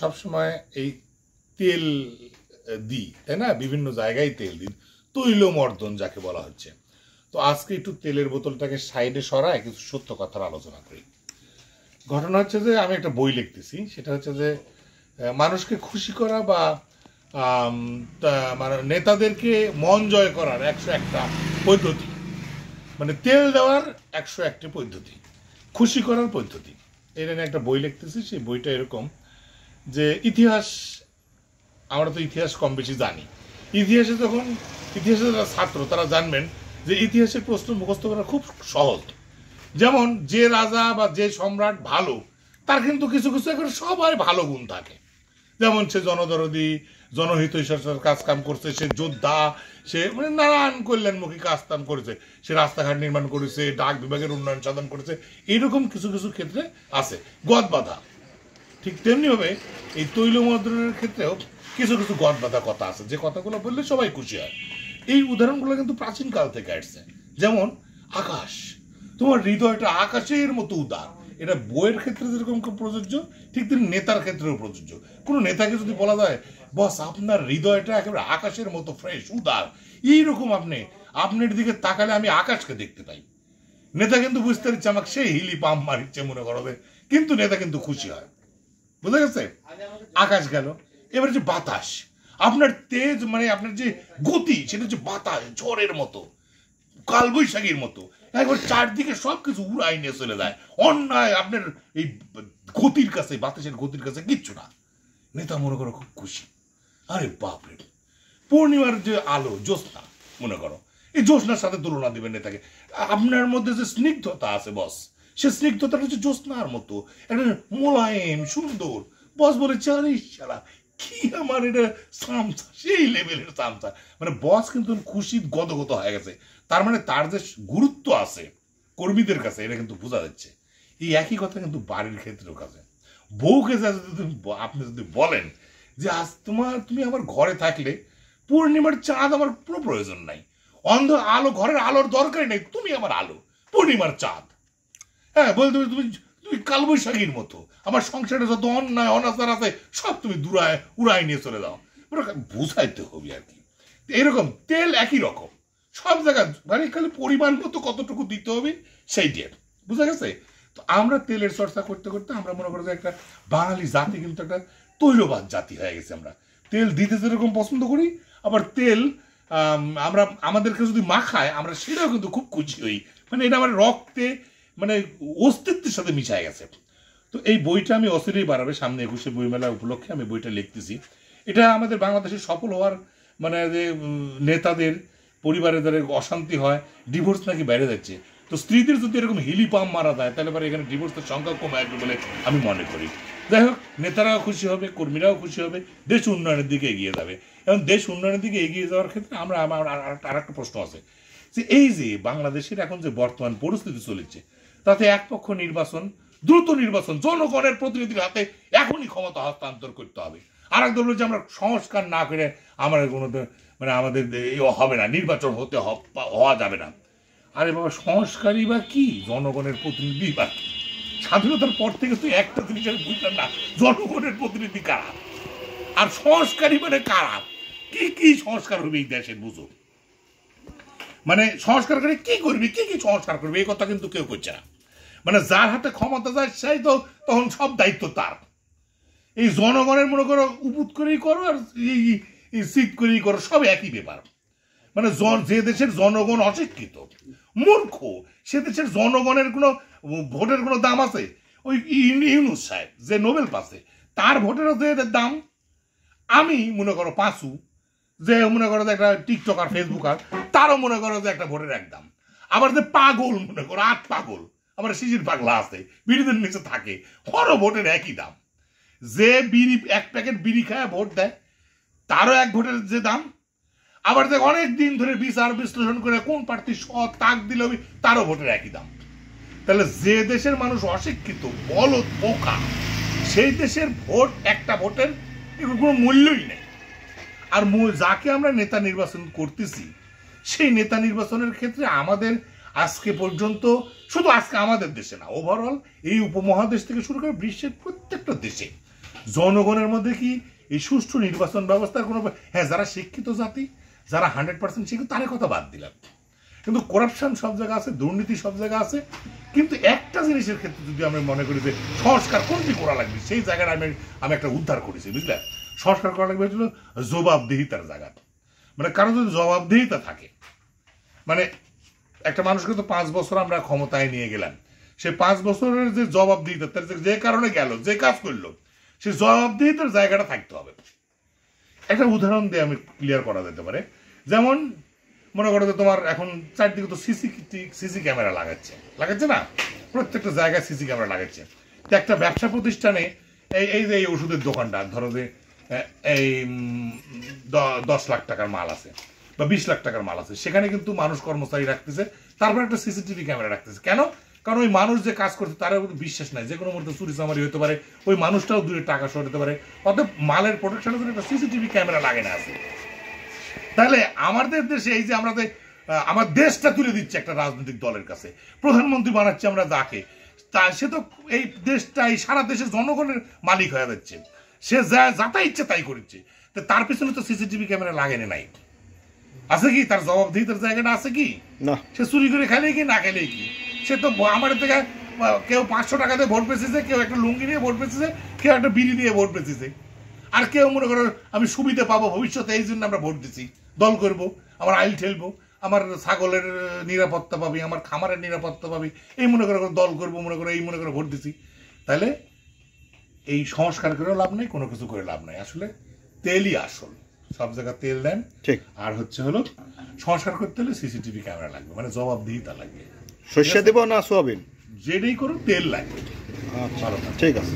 সবসময় এই তেল দিই, তাই না? বিভিন্ন জায়গায় তেল দিই, তৈলমর্দন যাকে বলা হচ্ছে। তো আজকে একটু তেলের বোতলটাকে সাইডে সরায় কিছু সত্য কথার আলোচনা করি। ঘটনা হচ্ছে যে আমি একটা বই লিখতেছি, সেটা হচ্ছে যে মানুষকে খুশি করা বা মানে নেতাদেরকে মন জয় করার 101টা পদ্ধতি, মানে তেল দেওয়ার 101টি পদ্ধতি, খুশি করার পদ্ধতি, এটা নিয়ে একটা বই লিখতেছি। সেই বইটা এরকম যে ইতিহাস, আমরা তো ইতিহাস কম বেশি জানি। ইতিহাসে যারা ছাত্র তারা জানবেন যে ইতিহাসের প্রশ্ন মুখস্থ করা খুব সহজ। যেমন যে রাজা বা যে সম্রাট ভালো, তার কিন্তু কিছু কিছু এখন সবাই ভালো গুণ থাকে। যেমন সে জনদরদি, জনহিত কাজ কাম করছে, সে যোদ্ধা, সে মানে নানান কল্যাণমুখী কাজ কাম করেছে, সে রাস্তাঘাট নির্মাণ করেছে, ডাক বিভাগের উন্নয়ন সাধন করেছে, এইরকম কিছু কিছু ক্ষেত্রে আছে গদ বাঁধা। ঠিক তেমনিভাবে এই তৈলমর্দনের ক্ষেত্রেও কিছু কিছু গদ বাঁধা কথা আছে, যে কথাগুলো বললে সবাই খুশি হয়। এই উদাহরণগুলো কিন্তু প্রাচীন কাল থেকে আসছে। যেমন আকাশ, তোমার হৃদয়টা আকাশের মতো উদার, এটা বইয়ের ক্ষেত্রে যেরকম প্রযোজ্য, ঠিক তেমনি নেতার ক্ষেত্রেও প্রযোজ্য। কোনো নেতাকে যদি বলা যায় বস আপনার হৃদয়টা একেবারে আকাশের মতো ফ্রেশ উদার, এইরকম আপনার দিকে তাকালে আমি আকাশকে দেখতে পাই, নেতা কিন্তু বুঝতে পারছে আমাকে সেই হিলি পাম্প মারিচ্ছে মনে করবে, কিন্তু নেতা কিন্তু খুশি হয়। বুঝা গেছে? আকাশ গেল। এবার যে বাতাস, আপনার তেজ মানে আপনার যে গতি, সেটা হচ্ছে বাতাস ঝড়ের মতো, কালবৈশাখীর মতো, একবার চারদিকে সবকিছু উড়াই নিয়ে চলে যায়। অন্যায় আপনার এই গতির কাছে, বাতাসের গতির কাছে কিচ্ছু না। নেতা মনে করো খুব খুশি, আরে বাপরে। পূর্ণিমার যে আলো, জ্যোৎস্না মনে করো, এই জ্যোৎস্নার সাথে তুলনা দিবেন নেতাকে। আপনার মধ্যে যে স্নিগ্ধতা আছে বস, সে স্নিগ্ধতাটা হচ্ছে জ্যোৎস্নার মতো, একটা মোলায়েম সুন্দর। বস বলেছে আরে শালা কি আমার এটা সামসা, সেই লেভেলের সামসা। মানে বস কিন্তু খুশি গদগদ হয়ে গেছে। তার মানে তার যে গুরুত্ব আছে কর্মীদের কাছে, এটা কিন্তু বোঝা যাচ্ছে। এই একই কথা কিন্তু বাড়ির ক্ষেত্রেও কাছে। বউকে আপনি যদি বলেন যে আজ তুমি আমার ঘরে থাকলে পূর্ণিমার চাঁদ আমার কোনো প্রয়োজন নাই, অন্ধ আলো, ঘরের আলোর দরকারই নেই, তুমি আমার আলো, পূর্ণিমার চাঁদ। হ্যাঁ, বলতে তুমি কালবৈশাখীর মতো, আমার সংসারে যত অন্যায় অনাচার আছে সব তুমি উড়াই নিয়ে চলে যাও। বুঝাইতে হবে আর কি। এরকম তেল একই রকম সব জায়গায়, মানে খালি পরিমাণ মতো কতটুকু দিতে হবে সেই দিয়ে। বুঝা গেছে? তো আমরা তেলের চর্চা করতে করতে আমরা মনে করি যে একটা বাঙালি জাতি কিন্তু একটা তৈলবাদ জাতি হয়ে গেছে। আমরা তেল দিতে যেরকম পছন্দ করি, আবার তেল আমরা আমাদেরকে যদি মাখায় আমরা সেটাও কিন্তু খুব খুশি হই। মানে এটা আমার রক্তে, মানে অস্তিত্বের সাথে মিশায় গেছে। তো এই বইটা আমি অচিরেই বাড়াবে, সামনে 21শে বইমেলা উপলক্ষে আমি বইটা লিখতেছি। এটা আমাদের বাংলাদেশে সফল হওয়ার, মানে যে নেতাদের পরিবারে যাদের অশান্তি হয়, ডিভোর্স নাকি বেড়ে যাচ্ছে। তো স্ত্রীদের যদি এরকম হিলি পাম্প মারা যায়, তাহলে পরে এখানে ডিভোর্সের সংখ্যা কমে আসবে বলে আমি মনে করি। যাই হোক, নেতারাও খুশি হবে, কর্মীরাও খুশি হবে, দেশ উন্নয়নের দিকে এগিয়ে যাবে। এবং দেশ উন্নয়নের দিকে এগিয়ে যাওয়ার ক্ষেত্রে আমার আর একটা প্রশ্ন আছে যে এই যে বাংলাদেশের এখন যে বর্তমান পরিস্থিতি চলেছে, তাতে এক পক্ষ নির্বাচন, দ্রুত নির্বাচন, জনগণের প্রতিনিধির হাতে এখনই ক্ষমতা হস্তান্তর করতে হবে। আর এক দল যে আমরা সংস্কার না করে আমরা কোনো মানে আমাদের হবে না, নির্বাচন হওয়া যাবে না। আরে বাবা, সংস্কারই বা কি, জনগণের প্রতিনিধি বা কি? স্বাধীনতার পর থেকে তো একটা জিনিস আমি বুঝলাম না, জনগণের প্রতিনিধি কারা আর সংস্কারই মানে কারা? কি কি সংস্কার হবে এই দেশের বুঝো? মানে সংস্কার করে কি করবি, কি কি সংস্কার করবে, এই কথা কিন্তু কেউ করছে না। মানে যার হাতে ক্ষমতা যায় সেই তো তখন সব দায়িত্ব তার। এই জনগণের মনে করো উপুত করেই করো আর এই শীত করেই করো, সব একই ব্যাপার। মানে যে দেশের জনগণ অশিক্ষিত মূর্খ, সে দেশের জনগণের কোনো ভোটের কোনো দাম আছে? ওই ইউনূস সাহেব যে নোবেল পাচ্ছে, তার ভোটেরও যে দাম। আমি মনে করো পাঁচু, যে মনে করো যে একটা টিকটকার ফেসবুকার, তারও মনে করো যে একটা ভোটের এক দাম। আবার যে পাগল মনে করো পাগল, আবার শিশির পাগলা আছে বিড়িদের নিচে থাকে, ওরও ভোটের একই দাম। যে বিড়ি এক প্যাকেট বিড়ি খায় ভোট দেয়, তারও এক ভোটের যে দাম। আবার দেখ অনেক দিন ধরে বিচার বিশ্লেষণ করে কোন প্রার্থী সৎ তাক দিলে তারও ভোটের একই দাম। তাহলে যে দেশের মানুষ অশিক্ষিত বলদ বোকা, সেই দেশের ভোট, একটা ভোটের কোনো মূল্যই নেই। আর যাকে আমরা নেতা নির্বাচন করতেছি, সেই নেতা নির্বাচনের ক্ষেত্রে আমাদের আজকে পর্যন্ত, শুধু আজকে আমাদের দেশে না, ওভারঅল এই উপমহাদেশ থেকে শুরু করে বিশ্বের প্রত্যেকটা দেশে জনগণের মধ্যে কি এই সুষ্ঠু নির্বাচন ব্যবস্থার কোনো, হ্যাঁ যারা শিক্ষিত জাতি, যারা 100% শিক্ষিত, তাদের কথা বাদ দিলাম, কিন্তু করাপশন সব জায়গা আছে, দুর্নীতি সব জায়গা আছে। কিন্তু একটা জিনিসের ক্ষেত্রে যদি আমরা মনে করি যে সংস্কার কোনটি করা লাগবে, সেই জায়গাটা আমি একটা উদ্ধার করেছি, বুঝলে? সংস্কার করা লাগবে হচ্ছিল জবাবদিহিতার জায়গা। মানে কারো যদি জবাবদিহিতা থাকে, মানে একটা মানুষকে তো 5 বছর আমরা ক্ষমতায় নিয়ে গেলাম, সে 5 বছরের যে জবাবদিহিতা, তার যে কারণে গেল, যে কাজ করলো, সে জবাবদিহিতার জায়গাটা থাকতে হবে। একটা উদাহরণ দিয়ে আমি ক্লিয়ার করা যেতে পারে, যেমন মনে করো যে তোমার এখন চারদিকে তো সিসি ক্যামেরা লাগাচ্ছে না, প্রত্যেকটা জায়গায় সিসি ক্যামেরা লাগাচ্ছে। তো একটা ব্যবসা প্রতিষ্ঠানে এই যে এই ওষুধের দোকানদার ধরো যে এই 10 লাখ টাকার মাল আছে বা 20 লাখ টাকার মাল আছে, সেখানে কিন্তু মানুষ কর্মচারী রাখতেছে, তারপর একটা সিসিটিভি ক্যামেরা রাখতেছে। কেন? কারণ ওই মানুষ যে কাজ করছে তার বিশ্বাস নাই, যে কোনো মুহূর্তে চুরি চামারি হতে পারে, ওই মানুষটাও দূরে টাকা সরাতে পারে, অর্থাৎ মালের প্রোটেকশনের জন্য একটা সিসিটিভি ক্যামেরা লাগে না আছে। তাহলে আমাদের দেশে এই যে আমরা আমার দেশটা তুলে দিচ্ছে একটা রাজনৈতিক দলের কাছে, প্রধানমন্ত্রী বানাচ্ছে আমরা যাকে, তা সে তো এই দেশটাই সারা দেশের জনগণের মালিক হয়ে যাচ্ছে, সে যাতা ইচ্ছে তাই করছে। তো তার পিছনে তো সিসিটিভি ক্যামেরা লাগেনি, নাই আছে কি? তার জবাবদিহিতার জায়গাটা আছে কি? না। সে চুরি করে খেলে কি না খেলে কি? সে তো আমাদের থেকে কেউ 500 টাকা দিয়ে ভোট পেয়েছে, কেউ একটা লুঙ্গি নিয়ে ভোট পেয়েছে, কেউ একটা বিড়ি দিয়ে ভোট পেয়েছে, আর কেউ মনে করো আমি সুবিধা পাবো ভবিষ্যতে, এই জন্য আমরা ভোট দিচ্ছি, দল করব, আমার আইল ঠেলবো, আমার ছাগলের নিরাপত্তা পাবি, আমার খামারের নিরাপত্তা পাবি, এই মনে করো দল করবো, মনে করো এই মনে করো ভোট দিচ্ছি। তাহলে এই সংস্কার করেও লাভ নেই, কোনো কিছু করে লাভ নাই। আসলে তেলই আসল, সব জায়গায় তেল দেন। ঠিক। আর হচ্ছে হলো সংস্কার করতে হলে সিসিটিভি ক্যামেরা লাগবে, মানে জবাবদিহিতা লাগবে। শস্য দেব না সোয়াবিন, যেটাই করো তেল লাগবে। ঠিক আছে।